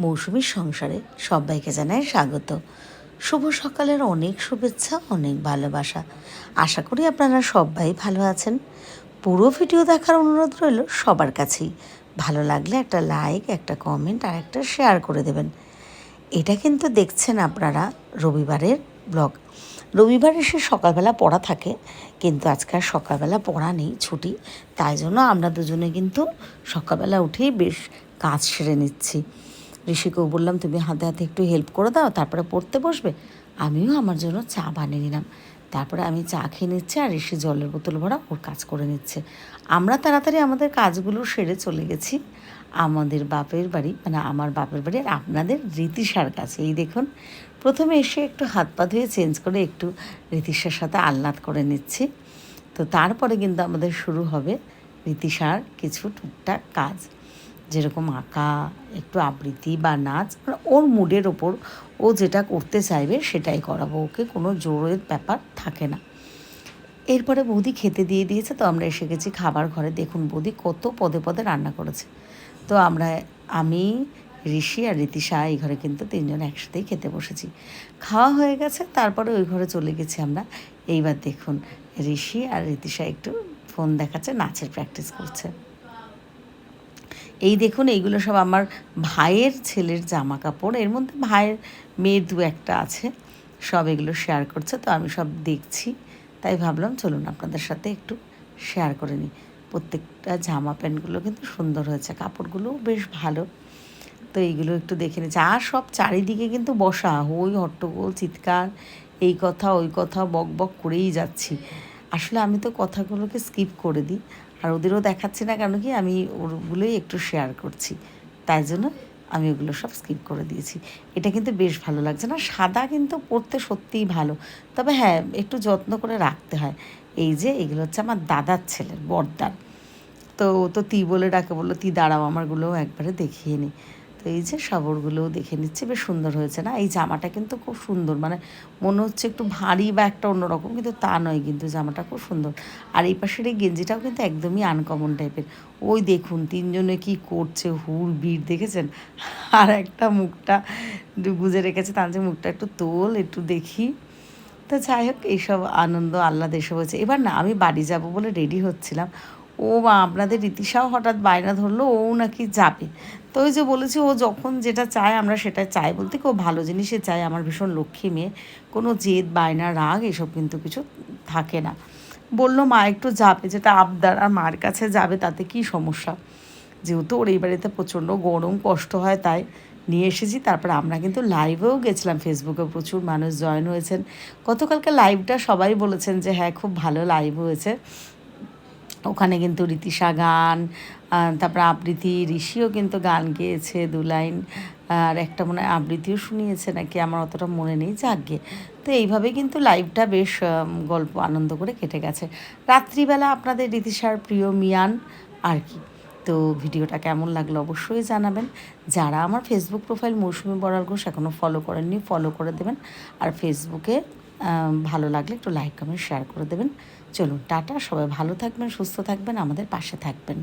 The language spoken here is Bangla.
মৌসুমীর সংসারে সবাইকে জানাই স্বাগত। শুভ সকালের অনেক শুভেচ্ছা, অনেক ভালোবাসা। আশা করি আপনারা সবাই ভালো আছেন। পুরো ভিডিও দেখার অনুরোধ রইল সবার কাছেই। ভালো লাগলে একটা লাইক, একটা কমেন্ট আর একটা শেয়ার করে দেবেন। এটা কিন্তু দেখছেন আপনারা রবিবারের ব্লগ। রবিবার এসে সকালবেলা পড়া থাকে, কিন্তু আজকে আর সকালবেলা পড়া নেই, ছুটি। তাই জন্য আমরা দুজনে কিন্তু সকালবেলা উঠেই বেশ কাজ সেরে নিচ্ছি। ঋষিকেও বললাম তুমি হাতে হাতে একটু হেল্প করে দাও, তারপরে পড়তে বসবে। আমিও আমার জন্য চা বানিয়ে নিলাম। তারপরে আমি চা খেয়ে নিচ্ছি আর ঋষি জলের বোতল ভরা ওর কাজ করে নিচ্ছে। আমরা তাড়াতাড়ি আমাদের কাজগুলো সেরে চলে গেছি আমাদের বাপের বাড়ি, মানে আমার বাপের বাড়ি আর আপনাদের রীতিশার কাছে। এই দেখুন, প্রথমে এসে একটু হাত পা ধুয়ে চেঞ্জ করে একটু রীতিশার সাথে আহ্লাদ করে নিচ্ছি। তো তারপরে কিন্তু আমাদের শুরু হবে রীতিশার কিছু টুকটাক কাজ, যেরকম আঁকা, একটু আবৃত্তি বা নাচ, মানে ওর মুডের ওপর ও যেটা করতে চাইবে সেটাই করাবো, ওকে কোনো জোরের ব্যাপার থাকে না। এরপরে বৌদি খেতে দিয়ে দিয়েছে, তো আমরা এসে গেছি খাবার ঘরে। দেখুন বৌদি কত পদে পদে রান্না করেছে। তো আমি, ঋষি আর রীতিশা এই ঘরে কিন্তু তিনজন একসাথেই খেতে বসেছি। খাওয়া হয়ে গেছে, তারপরে ওই ঘরে চলে গেছি আমরা। এইবার দেখুন ঋষি আর রীতিশা একটু ফোন দেখাচ্ছে, নাচের প্র্যাকটিস করছে। এই দেখুন এইগুলো সব আমার ভাইয়ের ছেলের জামা কাপড়, এর মধ্যে ভাইয়ের মেয়ের দু একটা আছে, সব এগুলো শেয়ার করছে। তো আমি সব দেখছি, তাই ভাবলাম চলুন আপনাদের সাথে একটু শেয়ার করে নিই। প্রত্যেকটা জামা প্যান্টগুলো কিন্তু সুন্দর হয়েছে, কাপড়গুলোও বেশ ভালো। তো এইগুলো একটু দেখে নিচ্ছি। আর সব চারিদিকে কিন্তু বসা, হই হট্টগোল, চিৎকার, এই কথা ওই কথা বক বক করেই যাচ্ছি। আসলে আমি তো কথাগুলোকে স্কিপ করে দিই, আর ওদেরও দেখাচ্ছি না, কেন কি আমি ওগুলোই একটু শেয়ার করছি, তাই জন্য আমি ওগুলো সব স্কিপ করে দিয়েছি। এটা কিন্তু বেশ ভালো লাগছে না, সাদা কিন্তু পরতে সত্যিই ভালো, তবে হ্যাঁ একটু যত্ন করে রাখতে হয়। এই যে এগুলো হচ্ছে আমার দাদার ছেলের, বড়দার। তো ও তো তি বলে ডাকে, বললো তি দাঁড়াও আমারগুলোও একবারে দেখিয়ে নিই। তো এই যে সবরগুলোও দেখে নিচ্ছে, বেশ সুন্দর হয়েছে না? এই জামাটা কিন্তু খুব সুন্দর, মানে মনে হচ্ছে একটু ভারী বা একটা অন্যরকম, কিন্তু তা নয়, কিন্তু জামাটা খুব সুন্দর। আর এই পাশের এই গেঞ্জিটাও কিন্তু একদমই আনকমন টাইপের। ওই দেখুন তিনজনে কি করছে, হুর ভিড় দেখেছেন? আর একটা মুখটা গুজে রেখেছে, তার যে মুখটা একটু তোল, একটু দেখি। তো যাই হোক, এইসব আনন্দ আহ্লাদ এসব হয়েছে। এবার না আমি বাড়ি যাব বলে রেডি হচ্ছিলাম, ও মা আপনাদের রীতিশাও হঠাৎ বায়না ধরলো ও নাকি যাবে। তো ওই যে বলেছি, ও যখন যেটা চায় আমরা সেটা চাই, বলতে কি ও ভালো জিনিসে চায়, আমার ভীষণ লক্ষ্মী মেয়ে, কোনো জেদ বায়না রাগ এসব কিন্তু কিছু থাকে না। বললো মা একটু যাবে, যেটা আবদার, আর মার কাছে যাবে তাতে কি সমস্যা, যেহেতু ওর এই বাড়িতে প্রচণ্ড গরম কষ্ট হয়, তাই নিয়ে এসেছি। তারপর আমরা কিন্তু লাইভেও গেছিলাম, ফেসবুকে প্রচুর মানুষ জয়েন হয়েছেন। গতকালকে লাইভটা সবাই বলেছেন যে হ্যাঁ খুব ভালো লাইভ হয়েছে। ওখানে কিন্তু রীতিশা গান, তারপরে আবৃত্তি, ঋষিও কিন্তু গান গেয়েছে দু লাইন, আর একটা মনে হয় আবৃত্তিও শুনিয়েছে নাকি, আমার অতটা মনে নেই, যাকগে। তো এইভাবে কিন্তু লাইভটা বেশ গল্প আনন্দ করে কেটে গেছে। রাত্রিবেলা আপনাদের রীতিশার প্রিয় মিয়ান আর কি। তো ভিডিওটা কেমন লাগলো অবশ্যই জানাবেন। যারা আমার ফেসবুক প্রোফাইল মৌসুমী বড়াল ঘোষ এখনও ফলো করেননি, ফলো করে দেবেন। আর ফেসবুকে ভালো লাগলে একটু লাইক কমেন্ট শেয়ার করে দেবেন। চলুন টাটা, সবাই ভালো থাকবেন, সুস্থ থাকবেন, আমাদের পাশে থাকবেন।